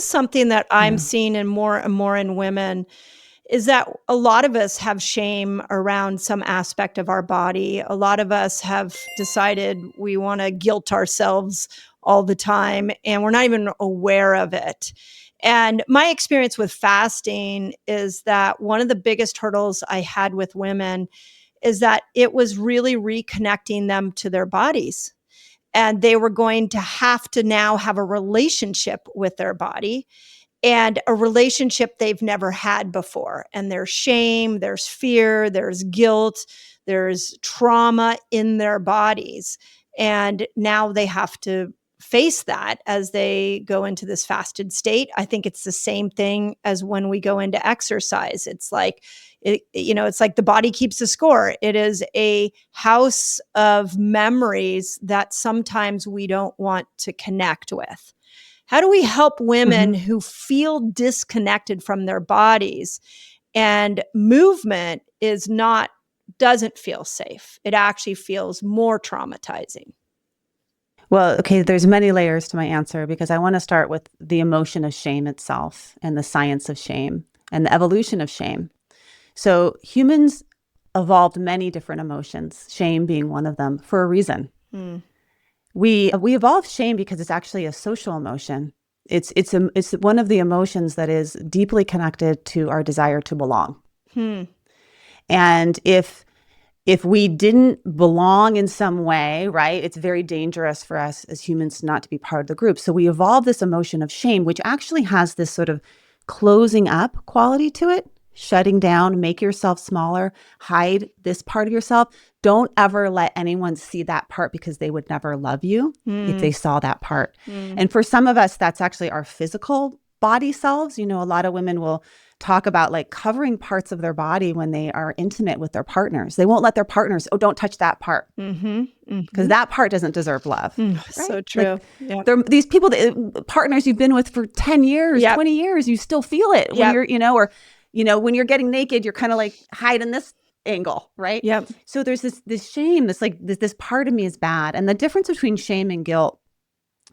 something that I'm Yeah. seeing and more in women is that a lot of us have shame around some aspect of our body. A lot of us have decided we want to guilt ourselves all the time, and we're not even aware of it. And my experience with fasting is that one of the biggest hurdles I had with women is that it was really reconnecting them to their bodies. And they were going to have to now have a relationship with their body, and a relationship they've never had before. And there's shame, there's fear, there's guilt, there's trauma in their bodies. And now they have to face that as they go into this fasted state. I think it's the same thing as when we go into exercise. It's like, it's like the body keeps the score. It is a house of memories that sometimes we don't want to connect with. How do we help women who feel disconnected from their bodies and movement doesn't feel safe? It actually feels more traumatizing. Well, okay, there's many layers to my answer because I want to start with the emotion of shame itself and the science of shame and the evolution of shame. So humans evolved many different emotions, shame being one of them, for a reason. We evolved shame because it's actually a social emotion. It's one of the emotions that is deeply connected to our desire to belong. And if we didn't belong in some way, right, it's very dangerous for us as humans not to be part of the group. So we evolved this emotion of shame, which actually has this sort of closing up quality to it. Shutting down, make yourself smaller, hide this part of yourself. Don't ever let anyone see that part because they would never love you if they saw that part. And for some of us, that's actually our physical body selves. A lot of women will talk about like covering parts of their body when they are intimate with their partners. They won't let their partners, don't touch that part because that part doesn't deserve love. Right? So true. Like, these people, partners you've been with for 10 years, 20 years, you still feel it when you're, when you're getting naked, you're kind of like hiding this angle, right? Yep. So there's this shame, this part of me is bad. And the difference between shame and guilt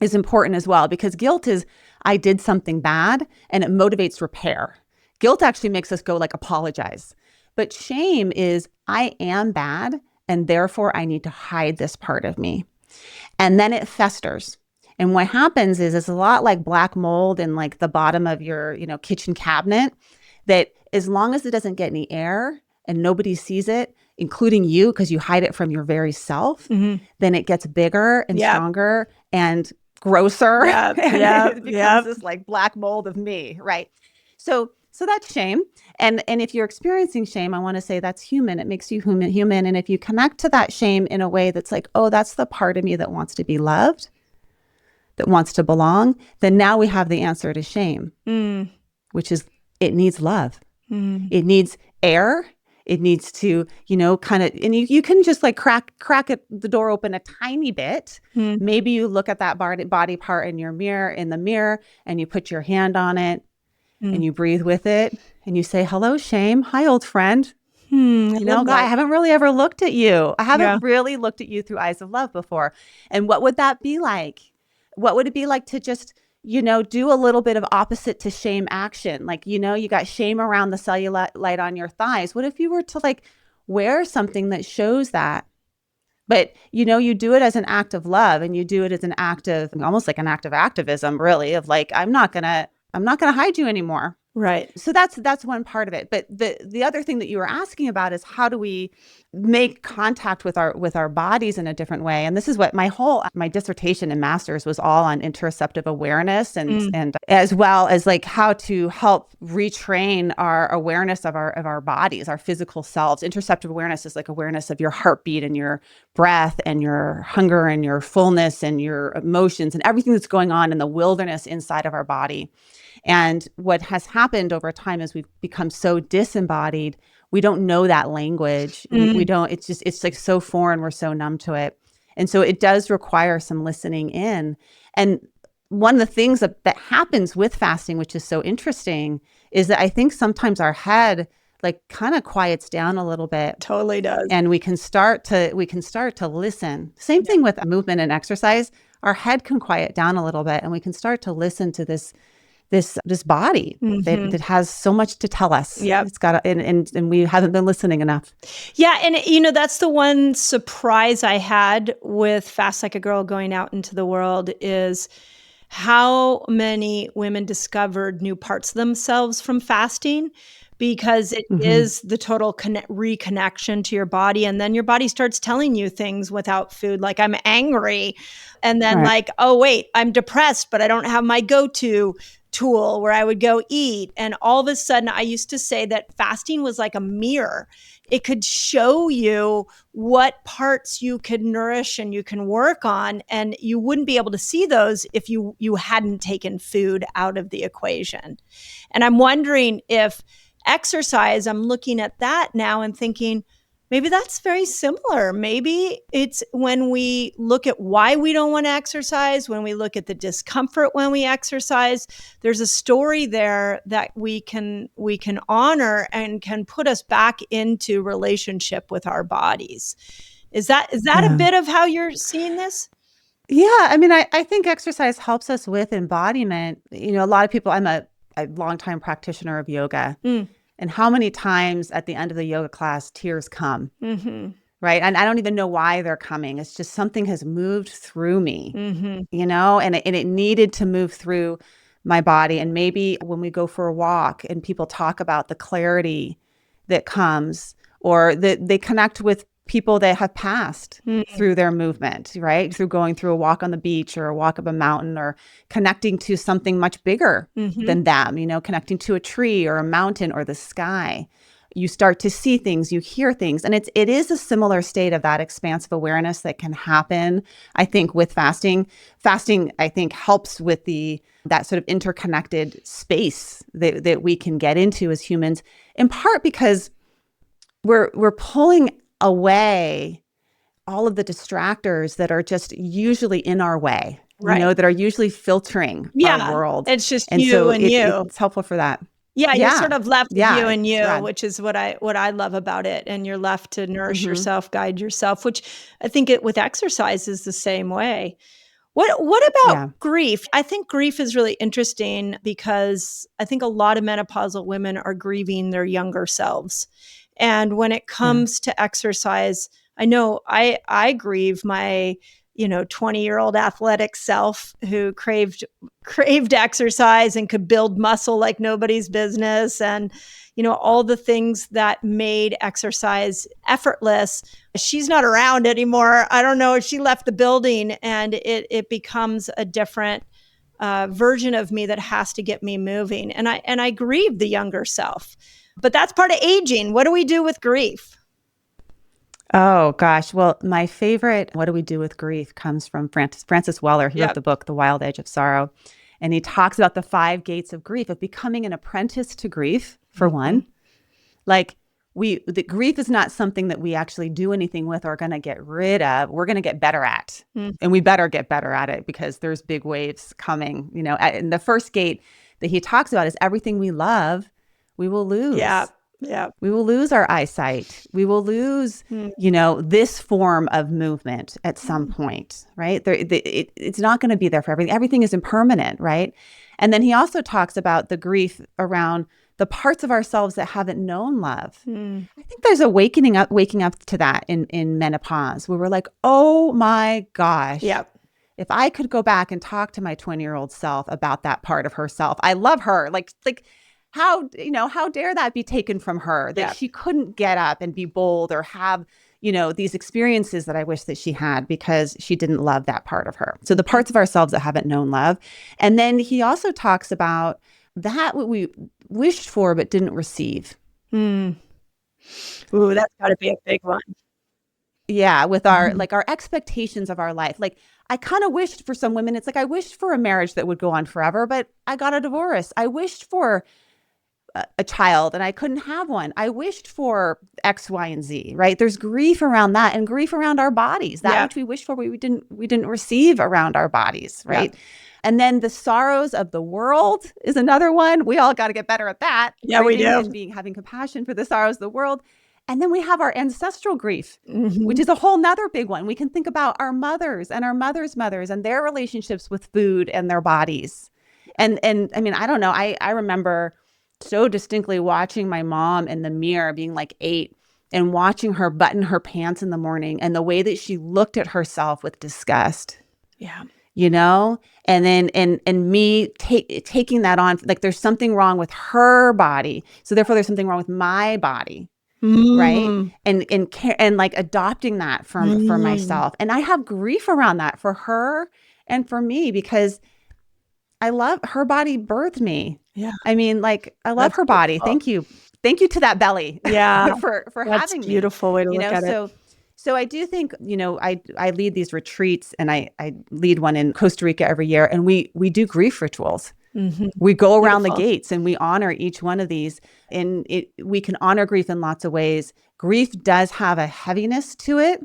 is important as well, because guilt is, I did something bad and it motivates repair. Guilt actually makes us go like apologize. But shame is, I am bad and therefore I need to hide this part of me. And then it festers. And what happens is it's a lot like black mold in like the bottom of your, kitchen cabinet, that as long as it doesn't get any air and nobody sees it, including you, because you hide it from your very self, then it gets bigger and stronger and grosser. And it becomes this like black mold of me, right? So that's shame. And if you're experiencing shame, I want to say that's human. It makes you human. And if you connect to that shame in a way that's like, oh, that's the part of me that wants to be loved, that wants to belong, then now we have the answer to shame, which is it needs love. It needs air. It needs to, kind of, and you can just like crack the door open a tiny bit. Maybe you look at that body part in the mirror, and you put your hand on it and you breathe with it and you say, hello, shame. Hi, old friend. I haven't really ever looked at you. I haven't really looked at you through eyes of love before. And what would that be like? What would it be like to just, do a little bit of opposite to shame action? Like, you got shame around the cellulite on your thighs. What if you were to like wear something that shows that? But, you do it as an act of love, and you do it as an act of, almost like an act of activism, really, of like, I'm not gonna hide you anymore. Right. So that's one part of it. But the other thing that you were asking about is, how do we make contact with our bodies in a different way? And this is what my dissertation and master's was all on, interoceptive awareness, and as well as like how to help retrain our awareness of our bodies, our physical selves. Interoceptive awareness is like awareness of your heartbeat and your breath and your hunger and your fullness and your emotions and everything that's going on in the wilderness inside of our body. And what has happened over time is we've become so disembodied. We don't know that language. We don't, it's like so foreign. We're so numb to it. And so it does require some listening in. And one of the things that happens with fasting, which is so interesting, is that I think sometimes our head like kind of quiets down a little bit. Totally does. And we can start to listen. Same thing with movement and exercise. Our head can quiet down a little bit, and we can start to listen to this this body that has so much to tell us. Yep. It's got and we haven't been listening enough. Yeah, and that's the one surprise I had with Fast Like a Girl going out into the world is how many women discovered new parts of themselves from fasting, because it is the total reconnection to your body. And then your body starts telling you things without food, like I'm angry. And then Right. like, oh, wait, I'm depressed, but I don't have my go-to tool where I would go eat. And all of a sudden, I used to say that fasting was like a mirror. It could show you what parts you could nourish and you can work on, and you wouldn't be able to see those if you hadn't taken food out of the equation. And I'm wondering if exercise, I'm looking at that now and thinking, maybe that's very similar. Maybe it's when we look at why we don't want to exercise, when we look at the discomfort when we exercise, there's a story there that we can honor and can put us back into relationship with our bodies. Is that a bit of how you're seeing this? Yeah. I mean, I think exercise helps us with embodiment. A lot of people, I'm a longtime practitioner of yoga. And how many times at the end of the yoga class, tears come, right? And I don't even know why they're coming. It's just something has moved through me, and it needed to move through my body. And maybe when we go for a walk and people talk about the clarity that comes, or that they connect with people that have passed through their movement, right? Through going through a walk on the beach or a walk up a mountain, or connecting to something much bigger than them, connecting to a tree or a mountain or the sky. You start to see things, you hear things. And it is a similar state of that expansive awareness that can happen, I think, with fasting. Fasting, I think, helps with that sort of interconnected space that we can get into as humans, in part because we're pulling away all of the distractors that are just usually in our way, Right. that are usually filtering our world. It's just and you so and you. it's helpful for that. Yeah, you're sort of left with you and it's you, rad. which is what I love about it. And you're left to nourish yourself, guide yourself, which I think with exercise is the same way. What about grief? I think grief is really interesting because I think a lot of menopausal women are grieving their younger selves. And when it comes to exercise, I know I grieve my 20-year-old athletic self who craved exercise and could build muscle like nobody's business, and all the things that made exercise effortless. She's not around anymore. I don't know if she left the building, and it becomes a different version of me that has to get me moving. And I grieve the younger self. But that's part of aging. What do we do with grief? Oh, gosh. Well, my favorite, what do we do with grief, comes from Francis Weller. He wrote the book, The Wild Edge of Sorrow. And he talks about the 5 gates of grief, of becoming an apprentice to grief, for one. Like, the grief is not something that we actually do anything with or are going to get rid of. We're going to get better at. And we better get better at it, because there's big waves coming. And the first gate that he talks about is everything we love, we will lose. Yeah. We will lose our eyesight. We will lose, this form of movement at some point, right? It's not going to be there for everything. Everything is impermanent, right? And then he also talks about the grief around the parts of ourselves that haven't known love. I think there's a waking up to that in menopause, where we're like, oh my gosh. If I could go back and talk to my 20-year-old self about that part of herself, I love her. Like, how dare that be taken from her, that she couldn't get up and be bold or have, these experiences that I wish that she had, because she didn't love that part of her. So the parts of ourselves that haven't known love. And then he also talks about that what we wished for but didn't receive. Ooh, that's got to be a big one. Yeah, with our our expectations of our life. Like, I kind of wished for some women, it's like I wished for a marriage that would go on forever, but I got a divorce. I wished for a child and I couldn't have one. I wished for X, Y, and Z, right? There's grief around that, and grief around our bodies. That which we wished for, we didn't receive around our bodies, right? And then the sorrows of the world is another one. We all got to get better at that. Yeah, we do. And having compassion for the sorrows of the world. And then we have our ancestral grief, which is a whole nother big one. We can think about our mothers and our mothers' mothers and their relationships with food and their bodies. And I mean, I don't know. I remember so distinctly watching my mom in the mirror being like 8 and watching her button her pants in the morning and the way that she looked at herself with disgust, Yeah. you know? And then, and me taking that on, like there's something wrong with her body. So therefore there's something wrong with my body. Right. Mm. And like adopting that for Mm. myself. And I have grief around that for her and for me, because I love her body birthed me. Yeah, I mean, like I love that's her body. beautiful. Thank you. Thank you to that belly Yeah, for that's having me. beautiful way to You look know, at it. so I do think, I lead these retreats, and I lead one in Costa Rica every year, and we do grief rituals. Mhm. We go around the Beautiful. gates and we honor each one of these, and we can honor grief in lots of ways. Grief does have a heaviness to it,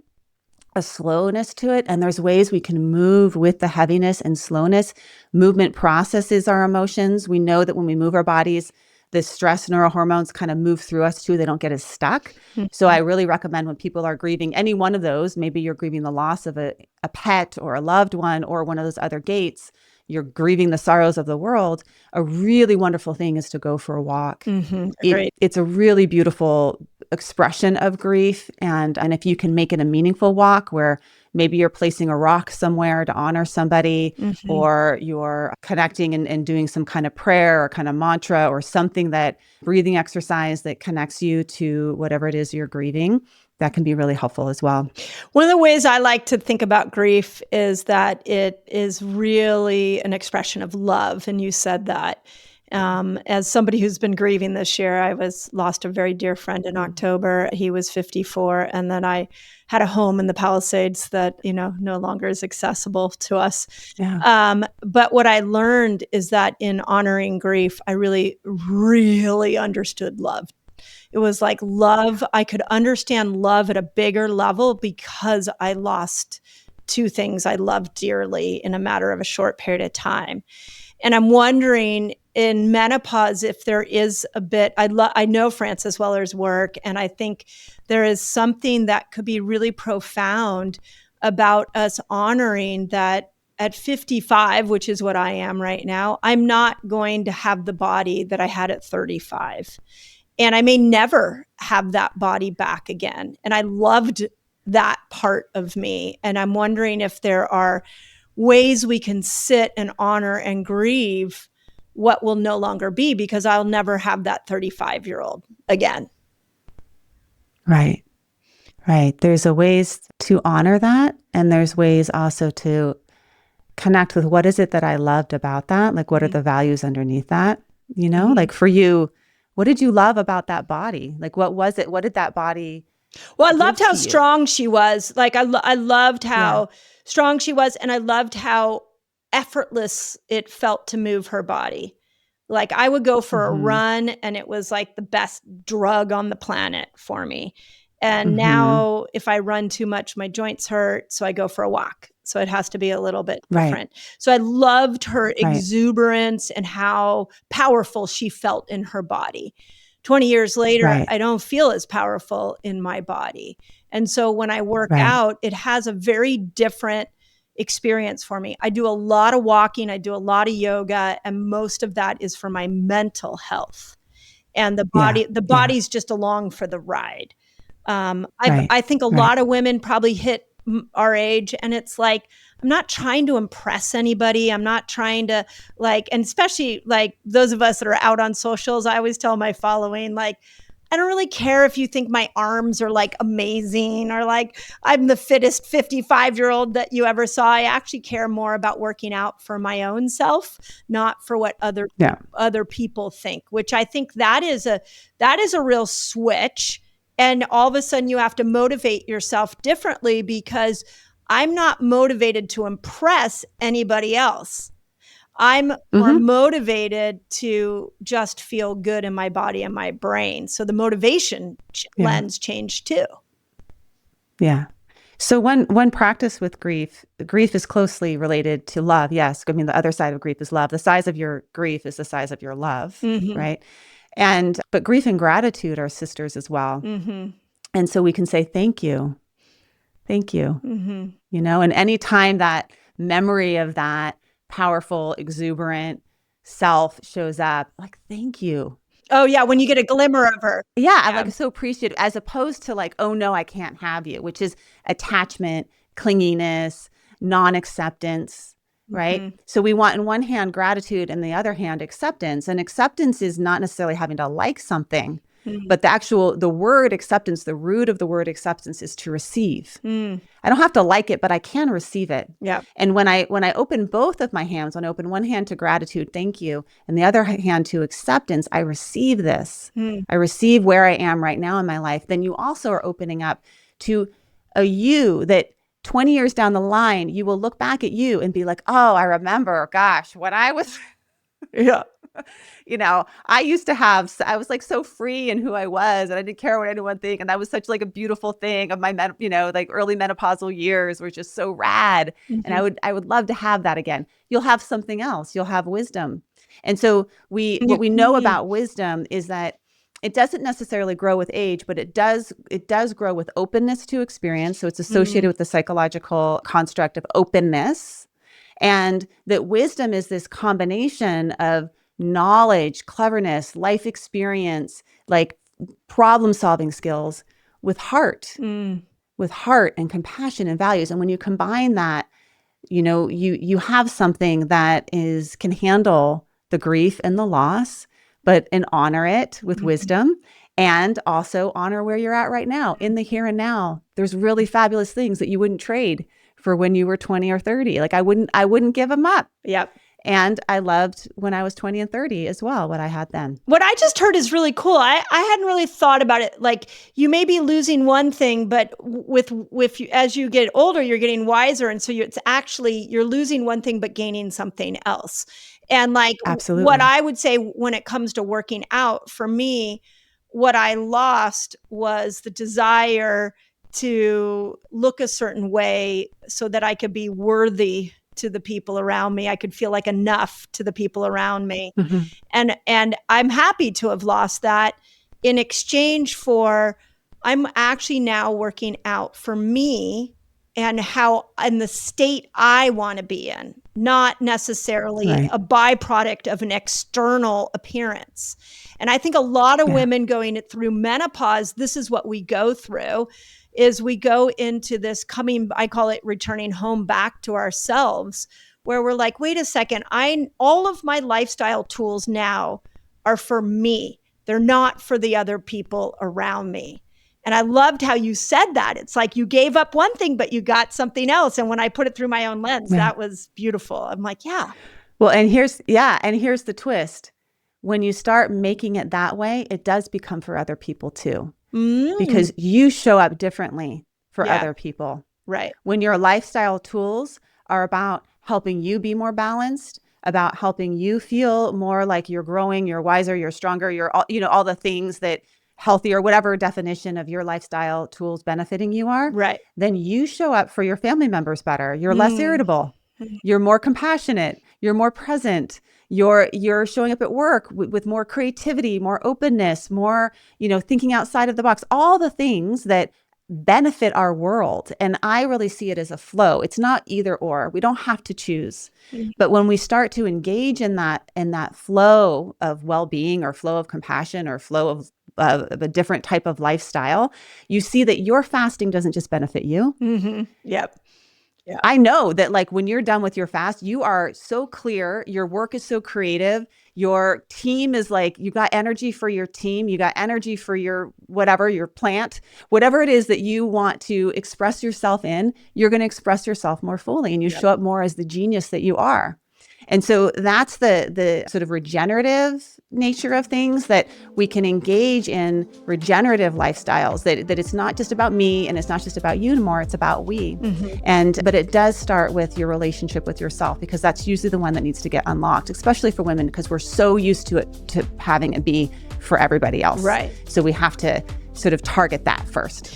a slowness to it, and there's ways we can move with the heaviness and slowness. Movement processes our emotions. We know that when we move our bodies, the stress neurohormones kind of move through us too. They don't get as stuck. So I really recommend when people are grieving any one of those, maybe you're grieving the loss of a pet or a loved one or one of those other gates, you're grieving the sorrows of the world, a really wonderful thing is to go for a walk. Agreed. It's a really beautiful expression of grief. And if you can make it a meaningful walk where maybe you're placing a rock somewhere to honor somebody, Mhm. or you're connecting and doing some kind of prayer or kind of mantra or something, that breathing exercise that connects you to whatever it is you're grieving, that can be really helpful as well. One of the ways I like to think about grief is that it is really an expression of love, and you said that. As somebody who's been grieving this year, I lost a very dear friend in October. He was 54, and then I had a home in the Palisades that, no longer is accessible to us. Yeah. But what I learned is that in honoring grief, I really, really understood love. It was like love. I could understand love at a bigger level because I lost two things I loved dearly in a matter of a short period of time. And I'm wondering in menopause if there is a bit. I know Frances Weller's work, and I think there is something that could be really profound about us honoring that at 55, which is what I am right now, I'm not going to have the body that I had at 35. And I may never have that body back again. And I loved that part of me. And I'm wondering if there are ways we can sit and honor and grieve what will no longer be, because I'll never have that 35-year-old again. Right. Right. There's a ways to honor that. And there's ways also to connect with what is it that I loved about that? Like, what are the values underneath that? Like for you, what did you love about that body? Like, what was it? What did that body Well, I give loved how to you? strong she was. Like I loved how strong she was, and I loved how effortless it felt to move her body. Like I would go for a Mm-hmm. run, and it was like the best drug on the planet for me. And Mm-hmm. now if I run too much, my joints hurt, so I go for a walk. So it has to be a little bit Right. different. So I loved her Right. exuberance and how powerful she felt in her body. 20 years later, Right. I don't feel as powerful in my body. And so when I work Right. out, it has a very different experience for me. I do a lot of walking, I do a lot of yoga, and most of that is for my mental health. And Yeah. the Yeah. body's just along for the ride. Right. I think a Right. lot of women probably hit our age, and it's like, I'm not trying to impress anybody. I'm not trying to and especially like those of us that are out on socials, I always tell my following, like, I don't really care if you think my arms are like amazing or like I'm the fittest 55-year-old that you ever saw. I actually care more about working out for my own self, not for what Yeah. other people think, which I think that is a real switch. And all of a sudden you have to motivate yourself differently, because I'm not motivated to impress anybody else. I'm more Mm-hmm. motivated to just feel good in my body and my brain. So the motivation Yeah. lens changed too. Yeah. So one practice with grief is closely related to love. Yes. I mean, the other side of grief is love. The size of your grief is the size of your love. Mm-hmm. Right. But grief and gratitude are sisters as well. Mm-hmm. And so we can say, thank you. Thank you. Mm-hmm. And any time that memory of that powerful, exuberant, self shows up, like, thank you. Oh yeah, when you get a glimmer of her. Yeah, I'm Yeah. like so appreciative, as opposed to like, oh no, I can't have you, which is attachment, clinginess, non-acceptance, right? Mhm. So we want in one hand gratitude and the other hand acceptance. And acceptance is not necessarily having to like something, Mm. but the word acceptance, the root of the word acceptance is to receive. Mm. I don't have to like it, but I can receive it. Yeah. And when I open both of my hands, when I open one hand to gratitude, thank you, and the other hand to acceptance, I receive this. Mm. I receive where I am right now in my life. Then you also are opening up to a you that 20 years down the line, you will look back at you and be like, oh, I remember, gosh, when I was Yeah. I was like so free in who I was, and I didn't care what anyone think. And that was such like a beautiful thing of my, like early menopausal years were just so rad. And Mhm. I would love to have that again. You'll have something else. You'll have wisdom. And so what You we know about wisdom is that it doesn't necessarily grow with age, but it does grow with openness to experience. So it's associated Mm. with the psychological construct of openness. And that wisdom is this combination of knowledge, cleverness, life experience, like problem solving skills with Mm. heart and compassion and values. And when you combine that, you have something that can handle the grief and the loss, and honor it with Mhm. wisdom, and also honor where you're at right now in the here and now. There's really fabulous things that you wouldn't trade for when you were 20 or 30. Like I wouldn't give them up. Yep. And I loved when I was 20 and 30 as well, what I had then. What I just heard is really cool. I hadn't really thought about it. Like you may be losing one thing, but as you get older, you're getting wiser, and so you're losing one thing but gaining something else. And like what Absolutely. I would say when it comes to working out for me, what I lost was the desire to look a certain way so that I could be worthy to the people around me. I could feel like enough to the people around me. Mhm. And I'm happy to have lost that in exchange for I'm actually now working out for me and the state I want to be in, not necessarily Right. a byproduct of an external appearance. And I think a lot of Yeah. women going through menopause, this is what we go through, is we go into this I call it returning home back to ourselves, where we're like, wait a second, all of my lifestyle tools now are for me. They're not for the other people around me. And I loved how you said that. It's like you gave up one thing, but you got something else. And when I put it through my own lens, Yeah. that was beautiful. I'm like, yeah. Well, and here's the twist. When you start making it that way, it does become for other people too, Mm. because you show up differently for Yeah. other people. Right. When your lifestyle tools are about helping you be more balanced, about helping you feel more like you're growing, you're wiser, you're stronger, you're all the things that healthier, whatever definition of your lifestyle tools benefiting you are, Right. then you show up for your family members better. You're less irritable. Mm. You're more compassionate. You're more present. You're showing up at work with more creativity, more openness, more, thinking outside of the box, all the things that benefit our world. And I really see it as a flow. It's not either or. We don't have to choose. Mhm. But when we start to engage in that flow of well-being, or flow of compassion, or flow of a different type of lifestyle, you see that your fasting doesn't just benefit you. Mm-hmm. Yep. Yeah. I know that like when you're done with your fast, you are so clear, your work is so creative, your team is like, you got energy for your team, you got energy for your whatever, your plant, whatever it is that you want to express yourself in, you're going to express yourself more fully, and you Yep. show up more as the genius that you are. And so that's the sort of regenerative nature of things, that we can engage in regenerative lifestyles, that it's not just about me and it's not just about you anymore, it's about we. Mm-hmm. But it does start with your relationship with yourself, because that's usually the one that needs to get unlocked, especially for women, because we're so used to having it be for everybody else. Right. So we have to sort of target that first.